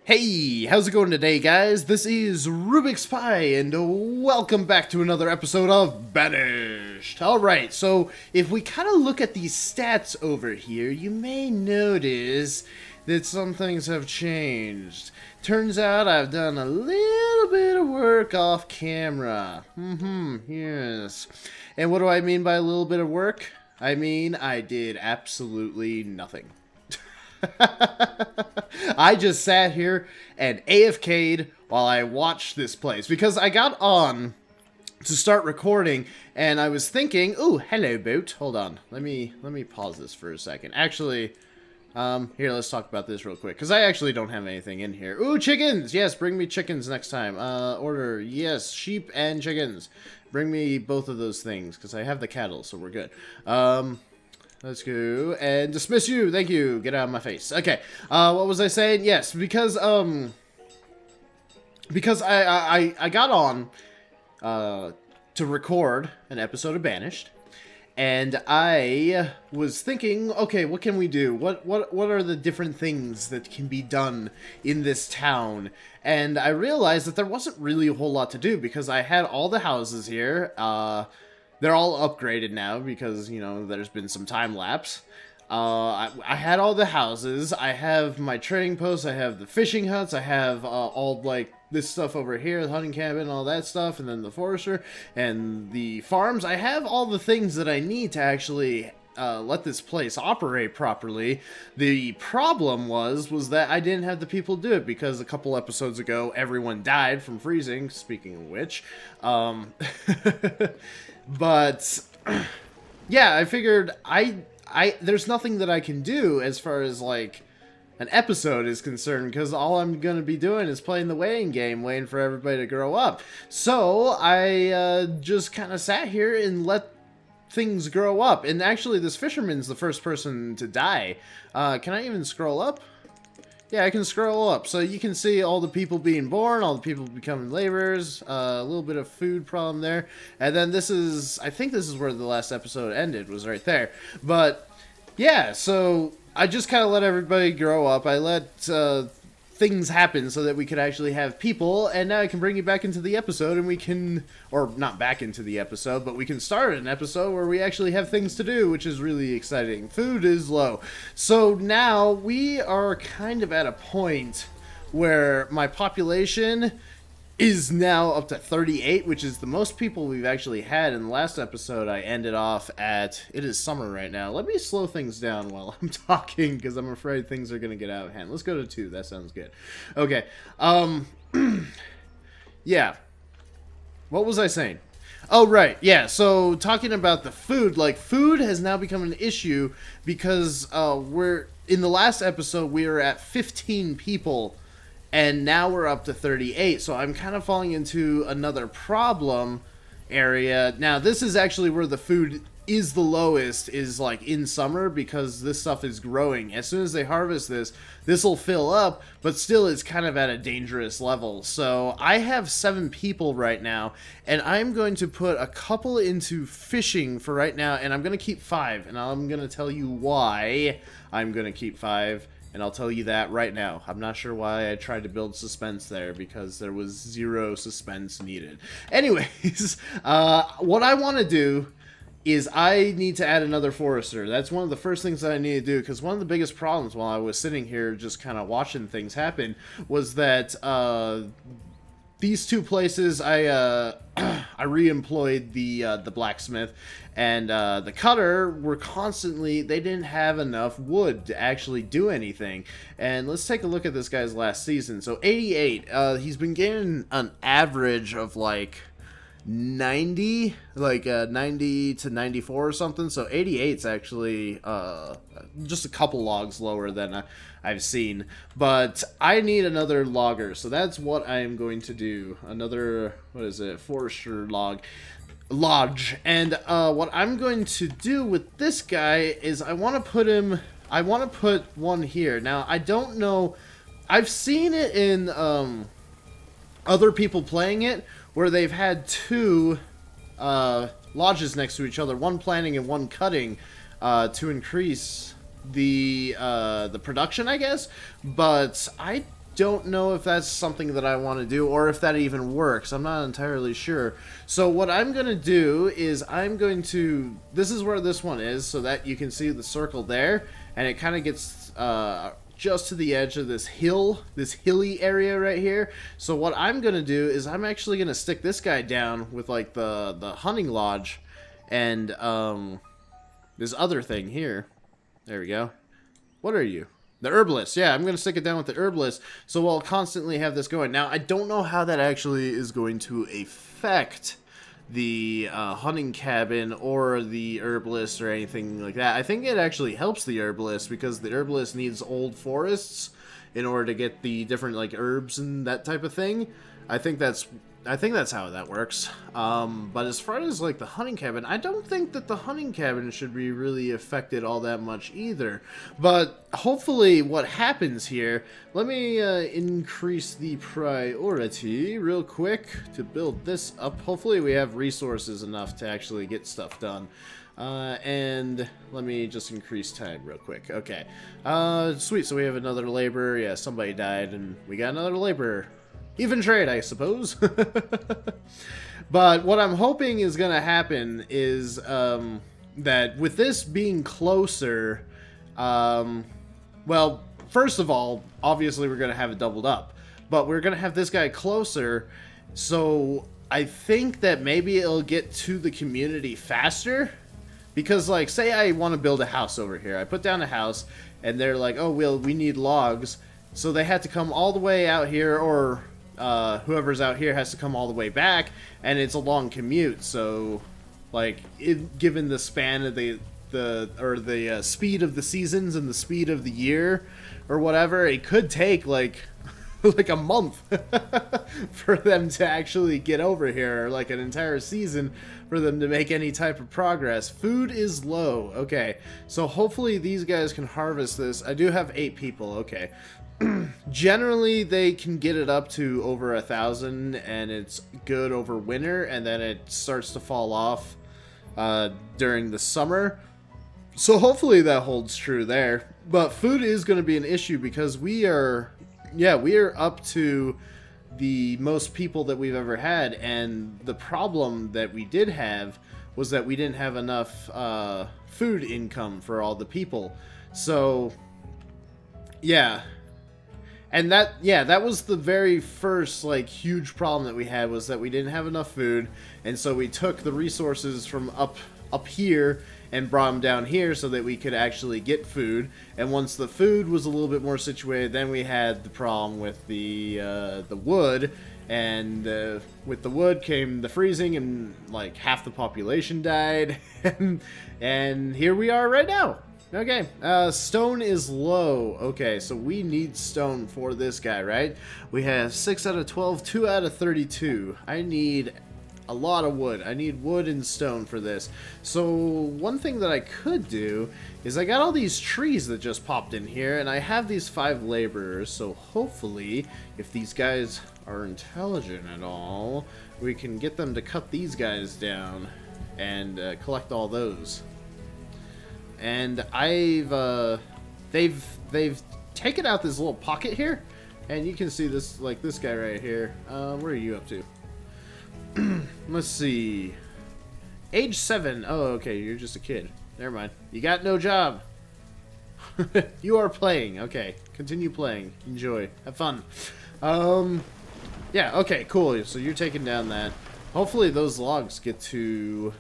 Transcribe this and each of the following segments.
Hey, how's it going today, guys? This is RubixPi, and welcome back to another episode of Banished. Alright, so if we kind of look at these stats over here, you may notice that some things have changed. Turns out I've done a little bit of work off camera. Yes. And what do I mean by a little bit of work? I mean, I did absolutely nothing. I just sat here and AFK'd while I watched this place because I got on to start recording and I was thinking, ooh, hello boat. Hold on. Let me pause this for a second. Actually, here, let's talk about this real quick because I actually don't have anything in here. Ooh, chickens! Yes, bring me chickens next time. Order, yes, sheep and chickens. Bring me both of those things because I have the cattle, so we're good. Let's go and dismiss you. Thank you. Get out of my face. Okay. What was I saying? Yes, because I got on to record an episode of Banished, and I was thinking, okay, what can we do? What are the different things that can be done in this town? And I realized that there wasn't really a whole lot to do because I had all the houses here. They're all upgraded now because, you know, there's been some time lapse. I had all the houses. I have my trading posts. I have the fishing huts. I have all, like, this stuff over here, the hunting cabin, all that stuff, and then the forester and the farms. I have all the things that I need to actually let this place operate properly. The problem was that I didn't have the people do it because a couple episodes ago, everyone died from freezing, speaking of which. But yeah, I figured there's nothing that I can do as far as like an episode is concerned because all I'm going to be doing is playing the waiting game, waiting for everybody to grow up. So I just kind of sat here and let things grow up. And actually, this fisherman's the first person to die. Can I even scroll up? Yeah, I can scroll up, so you can see all the people being born, all the people becoming laborers, a little bit of food problem there, and then this is, I think this is where the last episode ended, was right there. But, yeah, so I just kind of let everybody grow up. I let things happen so that we could actually have people, and now I can bring you back into the episode, and we can, or not back into the episode, but we can start an episode where we actually have things to do, which is really exciting. Food is low. So now we are kind of at a point where my population is now up to 38, which is the most people we've actually had. In the last episode, I ended off at, it is summer right now. Let me slow things down while I'm talking, because I'm afraid things are going to get out of hand. Let's go to 2. That sounds good. Okay. Yeah. What was I saying? Oh, right. Yeah, so talking about the food, like, food has now become an issue because in the last episode, we were at 15 people, and now we're up to 38, so I'm kind of falling into another problem area. Now, this is actually where the food is the lowest, is like in summer, because this stuff is growing. As soon as they harvest this will fill up, but still it's kind of at a dangerous level. So I have 7 people right now, and I'm going to put a couple into fishing for right now, and I'm going to keep 5, and I'm going to tell you why I'm going to keep 5. And I'll tell you that right now. I'm not sure why I tried to build suspense there, because there was 0 suspense needed. Anyways, what I want to do is I need to add another forester. That's one of the first things that I need to do, because one of the biggest problems while I was sitting here just kind of watching things happen was that these 2 places I re-employed the blacksmith and the cutter were constantly, they didn't have enough wood to actually do anything. And let's take a look at this guy's last season. So 88, he's been getting an average of like 90, like 90 to 94 or something. So 88's actually just a couple logs lower than I've seen. But I need another logger, so that's what I am going to do. Another, what is it, forester lodge. And what I'm going to do with this guy is I want to put one here. Now, I don't know, I've seen it in other people playing it where they've had 2 lodges next to each other, one planting and one cutting, to increase the production, I guess. But I don't know if that's something that I want to do or if that even works. I'm not entirely sure. So what I'm going to do is I'm going to... This is where this one is, so that you can see the circle there. And it kind of gets just to the edge of this hill, this hilly area right here. So what I'm going to do is I'm actually going to stick this guy down with like the hunting lodge and this other thing here. There we go. What are you? The herbalist, yeah, I'm going to stick it down with the herbalist, so I'll constantly have this going. Now, I don't know how that actually is going to affect the hunting cabin or the herbalist or anything like that. I think it actually helps the herbalist, because the herbalist needs old forests in order to get the different, like, herbs and that type of thing. I think that's how that works. But as far as like the hunting cabin, I don't think that the hunting cabin should be really affected all that much either. But hopefully what happens here, let me increase the priority real quick to build this up. Hopefully we have resources enough to actually get stuff done. And let me just increase time real quick. Okay. Sweet, so we have another laborer. Yeah, somebody died and we got another laborer. Even trade, I suppose. But what I'm hoping is going to happen is that with this being closer, well, first of all, obviously we're going to have it doubled up. But we're going to have this guy closer, so I think that maybe it'll get to the community faster. Because, like, say I want to build a house over here. I put down a house, and they're like, oh, well, we need logs. So they have to come all the way out here, or... whoever's out here has to come all the way back, and it's a long commute. So, like, given the span of the speed of the seasons and the speed of the year, or whatever, it could take like like a month for them to actually get over here, or like an entire season for them to make any type of progress. Food is low. Okay, so hopefully these guys can harvest this. I do have 8 people. Okay. Generally, they can get it up to over 1,000, and it's good over winter, and then it starts to fall off during the summer. So hopefully that holds true there. But food is going to be an issue because we are up to the most people that we've ever had, and the problem that we did have was that we didn't have enough food income for all the people. So, yeah. And that was the very first, like, huge problem that we had, was that we didn't have enough food, and so we took the resources from up here and brought them down here so that we could actually get food. And once the food was a little bit more situated, then we had the problem with the wood, and with the wood came the freezing, and like half the population died, and here we are right now. Okay, stone is low. Okay, so we need stone for this guy, right? We have 6 out of 12, 2 out of 32. I need a lot of wood. I need wood and stone for this. So one thing that I could do is I got all these trees that just popped in here, and I have these 5 laborers, so hopefully if these guys are intelligent at all, we can get them to cut these guys down and collect all those. And they've taken out this little pocket here, and you can see this, like this guy right here. Where are you up to? Let's see. Age 7. Oh, okay, you're just a kid. Never mind. You got no job. You are playing. Okay, continue playing. Enjoy. Have fun. Yeah, okay, cool. So you're taking down that. Hopefully those logs get to...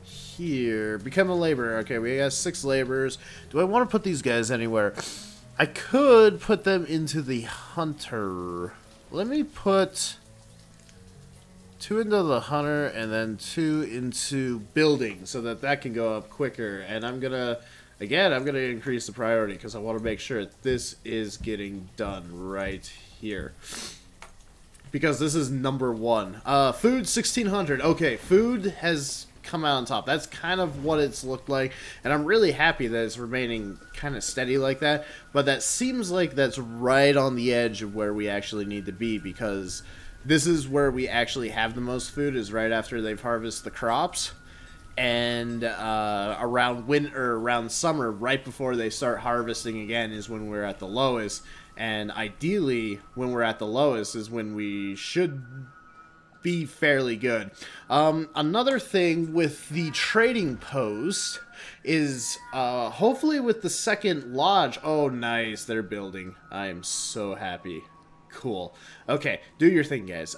here. Become a laborer. Okay, we got 6 laborers. Do I want to put these guys anywhere? I could put them into the hunter. Let me put 2 into the hunter and then 2 into building so that can go up quicker. And I'm gonna increase the priority because I want to make sure this is getting done right here. Because this is number 1. Food 1,600. Okay, food has come out on top. That's kind of what it's looked like, and I'm really happy that it's remaining kind of steady like that, but that seems like that's right on the edge of where we actually need to be, because this is where we actually have the most food, is right after they've harvested the crops, and around winter, around summer, right before they start harvesting again, is when we're at the lowest. And ideally, when we're at the lowest is when we should be fairly good. Another thing with the trading post is hopefully with the second lodge. Oh, nice. They're building. I am so happy. Cool. Okay, do your thing, guys.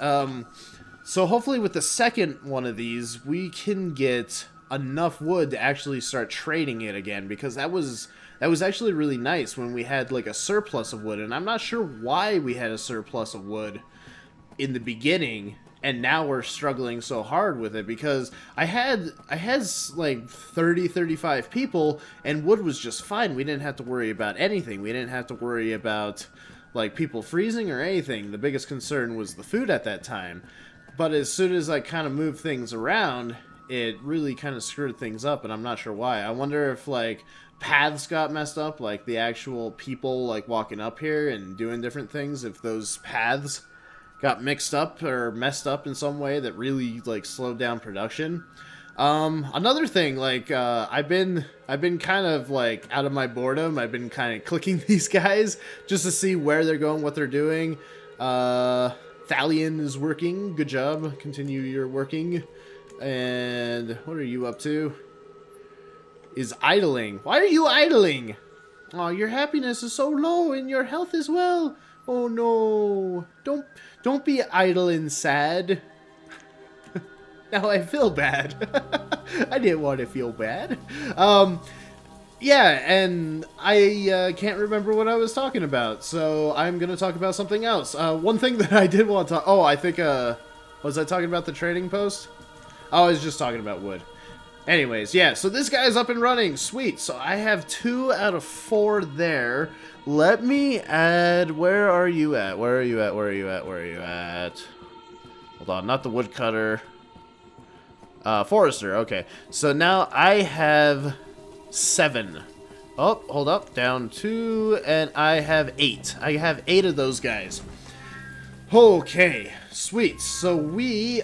So hopefully with the second one of these, we can get enough wood to actually start trading it again, because that was actually really nice when we had like a surplus of wood, and I'm not sure why we had a surplus of wood in the beginning, and now we're struggling so hard with it, because I had like 35 people, and wood was just fine. We didn't have to worry about anything. We didn't have to worry about like people freezing or anything. The biggest concern was the food at that time. But as soon as I kind of moved things around, it really kind of screwed things up, and I'm not sure why. I wonder if like paths got messed up, like the actual people like walking up here and doing different things, if those paths got mixed up or messed up in some way that really like slowed down production. Another thing, like, I've been kind of like out of my boredom. I've been kind of clicking these guys just to see where they're going, what they're doing. Thalion is working. Good job. Continue your working. And what are you up to? Is idling. Why are you idling? Oh, your happiness is so low and your health as well. Oh no. Don't be idle and sad. Now I feel bad. I didn't want to feel bad. Yeah, and I can't remember what I was talking about, so I'm going to talk about something else. One thing that I did want to... Oh, I think... was I talking about the trading post? Oh, I was just talking about wood. Anyways, yeah, so this guy's up and running. Sweet. So I have 2 out of 4 there. Let me add... Where are you at? Where are you at? Where are you at? Where are you at? Hold on, not the woodcutter. Forester, okay. So now I have 7. Oh, hold up. Down 2, and I have 8. I have 8 of those guys. Okay, sweet. So we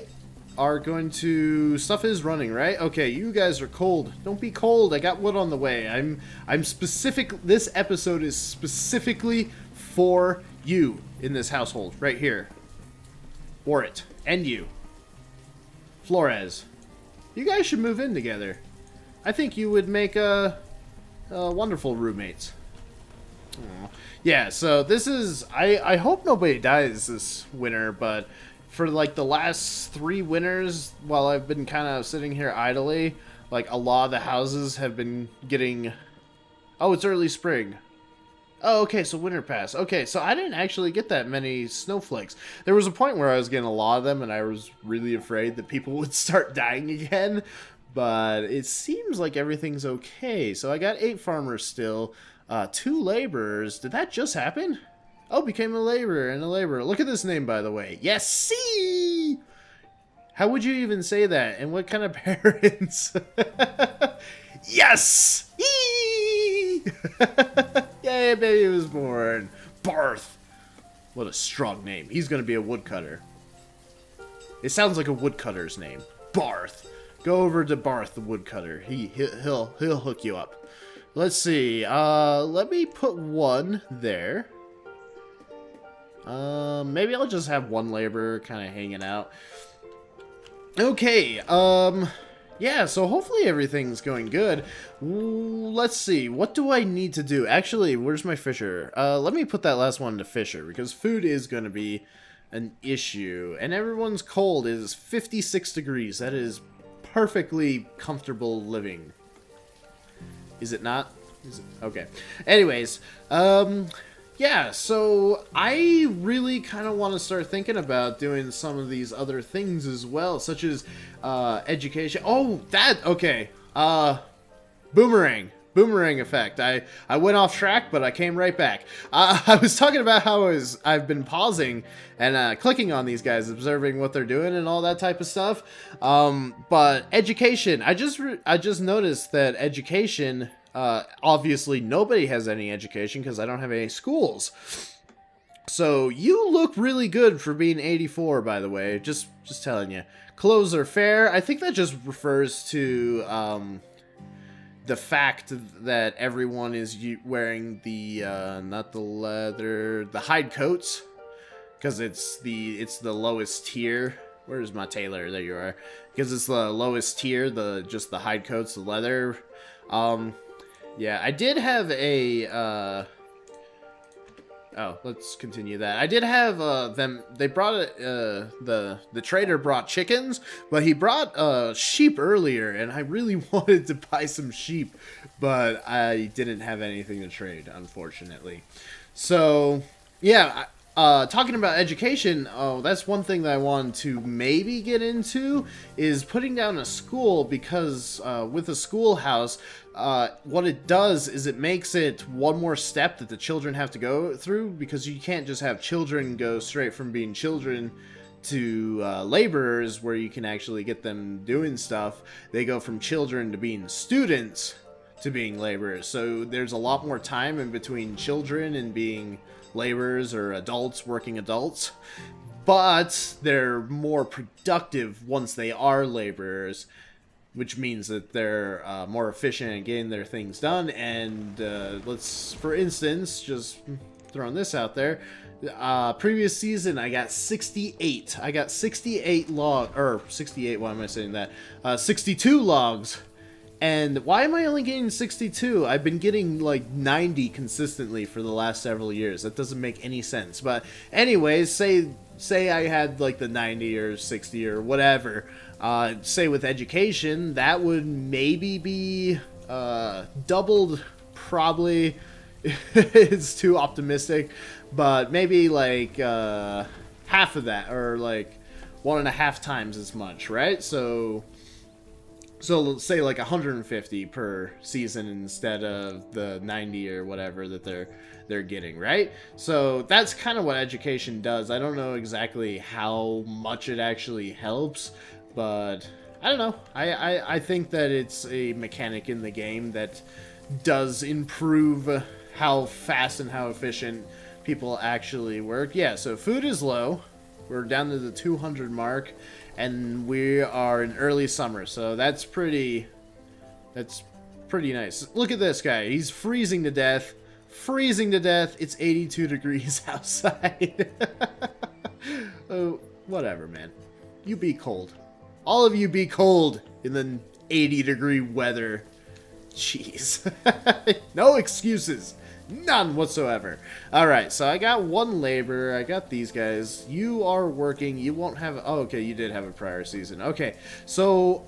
are going to... Stuff is running, right? Okay, you guys are cold. Don't be cold. I got wood on the way. I'm specific... This episode is specifically for you in this household. Right here. Warrit. And you. Flores. You guys should move in together. I think you would make wonderful roommates. Aww. Yeah, so this is... I hope nobody dies this winter, but for like the last 3 winters, while I've been kind of sitting here idly, like a lot of the houses have been getting... Oh, it's early spring. Oh, okay, so winter pass. Okay, so I didn't actually get that many snowflakes. There was a point where I was getting a lot of them, and I was really afraid that people would start dying again. But it seems like everything's okay. So I got 8 farmers still. 2 laborers. Did that just happen? Oh, became a laborer and a laborer. Look at this name, by the way. Yes, see? How would you even say that? And what kind of parents? Yes! Yay, baby was born. Barth. What a strong name. He's going to be a woodcutter. It sounds like a woodcutter's name. Barth. Go over to Barth the woodcutter. He'll hook you up. Let's see. Let me put 1 there. Maybe I'll just have 1 laborer kind of hanging out. Okay. Yeah, so hopefully everything's going good. Let's see. What do I need to do? Actually, where's my fisher? Let me put that last one to fisher, because food is going to be an issue. And everyone's cold. It is 56 degrees. That is perfectly comfortable living. Is it not? Is it? Okay. Anyways, yeah, so I really kind of want to start thinking about doing some of these other things as well, such as education. Oh, that, okay. Boomerang effect. I went off track, but I came right back. I was talking about how I've been pausing and clicking on these guys, observing what they're doing and all that type of stuff. But education, I just noticed that education... obviously nobody has any education because I don't have any schools. So you look really good for being 84, by the way. Just telling you. Clothes are fair. I think that just refers to the fact that everyone is wearing the not the leather, the hide coats, because it's the lowest tier. Where's my tailor? There you are. Because it's the lowest tier, just the hide coats, the leather. Yeah, I did have a oh, let's continue that. I did have them. They brought the trader brought chickens, but he brought sheep earlier, and I really wanted to buy some sheep, but I didn't have anything to trade, unfortunately. So yeah, talking about education, oh, that's one thing that I wanted to maybe get into is putting down a school, because with a schoolhouse, what it does is it makes it one more step that the children have to go through, because you can't just have children go straight from being children to laborers where you can actually get them doing stuff. They go from children to being students to being laborers. So there's a lot more time in between children and being laborers or adults, working adults. But they're more productive once they are laborers, which means that they're more efficient at getting their things done. And let's, for instance, just throwing this out there, previous season I got 68. I got 68 or 68, why am I saying that? 62 logs. And why am I only getting 62? I've been getting like 90 consistently for the last several years. That doesn't make any sense. But anyways, say I had like the 90 or 60 or whatever. Say with education, that would maybe be doubled, probably. It's too optimistic, but maybe like half of that, or like 1.5 times as much, right? So let's say like 150 per season instead of the 90 or whatever that they're getting, right? So that's kind of what education does. I don't know exactly how much it actually helps, but I don't know. I think that it's a mechanic in the game that does improve how fast and how efficient people actually work. Yeah, so food is low. We're down to the 200 mark, and we are in early summer, so that's pretty nice. Look at this guy. He's freezing to death. Freezing to death. It's 82 degrees outside. Oh, whatever, man. You be cold. All of you be cold in the 80-degree weather. Jeez. No excuses. None whatsoever. Alright, so I got one laborer. I got these guys. You are working. You won't have... Oh, okay, you did have a prior season. Okay, so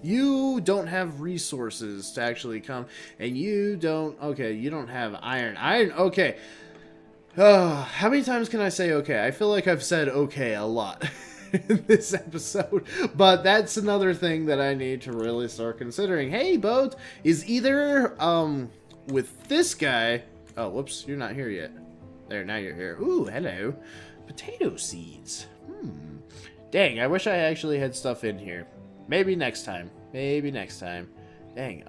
you don't have resources to actually come. And you don't... Okay, you don't have iron. Iron, okay. How many times can I say okay? I feel like I've said okay a lot in this episode. But that's another thing that I need to really start considering. Hey, Boat, is either... with this guy... Oh, whoops, you're not here yet. There, now you're here. Ooh, hello. Potato seeds. Dang, I wish I actually had stuff in here. Maybe next time. Maybe next time. Dang,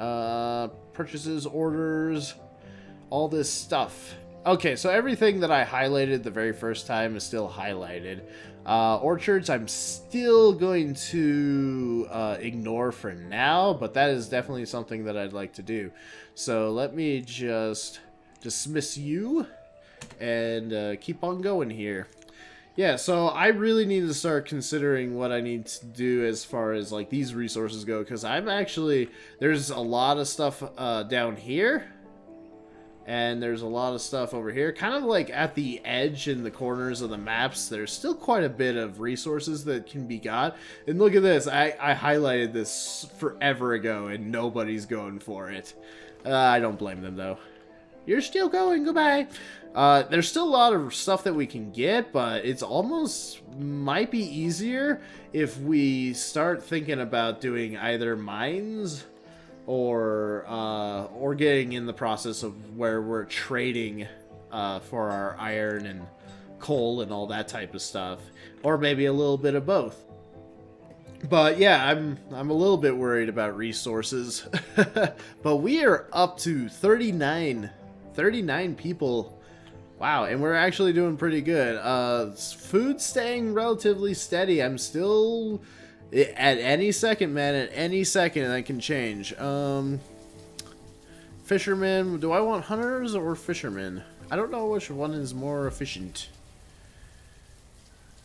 purchases, orders, all this stuff. Okay, so everything that I highlighted the very first time is still highlighted. Orchards, I'm still going to ignore for now, but that is definitely something that I'd like to do. So let me just dismiss you and keep on going here. Yeah, so I really need to start considering what I need to do as far as like these resources go, because I'm actually, there's a lot of stuff down here. And there's a lot of stuff over here. Kind of like at the edge in the corners of the maps, there's still quite a bit of resources that can be got. And look at this. I highlighted this forever ago, and nobody's going for it. I don't blame them, though. You're still going. Goodbye. There's still a lot of stuff that we can get, but it's almost might be easier if we start thinking about doing either mines or getting in the process of where we're trading for our iron and coal and all that type of stuff, or maybe a little bit of both. But yeah, I'm a little bit worried about resources. But we are up to 39 people. Wow, and we're actually doing pretty good. Food staying relatively steady. I'm still At any second, man, at any second, that can change. Fishermen, do I want hunters or fishermen? I don't know which one is more efficient.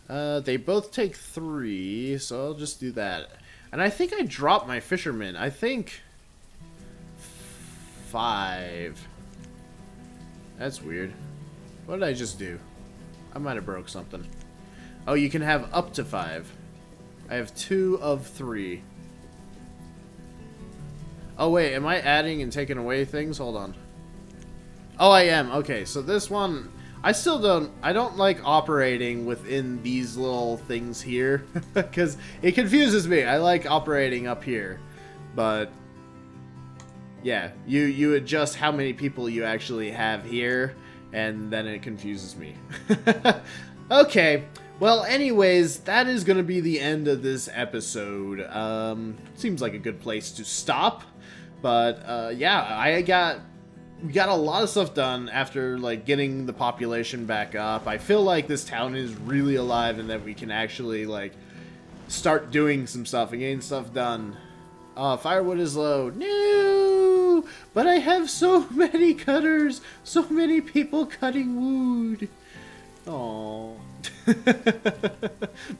They both take 3, so I'll just do that. And I think I dropped my fishermen. I think 5. That's weird. What did I just do? I might have broke something. Oh, you can have up to 5. I have 2 of 3. Oh wait, am I adding and taking away things? Hold on. Oh, I am. Okay, so this one, I don't like operating within these little things here because it confuses me. I like operating up here, but yeah, you adjust how many people you actually have here, and then it confuses me. Okay. Well, anyways, that is going to be the end of this episode. Seems like a good place to stop. But, yeah, we got a lot of stuff done after, like, getting the population back up. I feel like this town is really alive and that we can actually, like, start doing some stuff and getting stuff done. Firewood is low. No! But I have so many cutters! So many people cutting wood. Aww.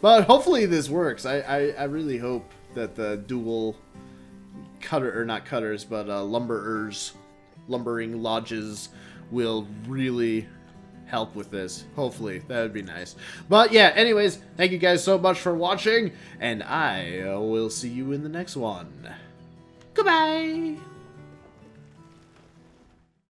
But hopefully this works. I really hope that the dual cutter, or not cutters, but lumbering lodges will really help with this. Hopefully, that would be nice. But yeah, anyways, thank you guys so much for watching, and I will see you in the next one. Goodbye!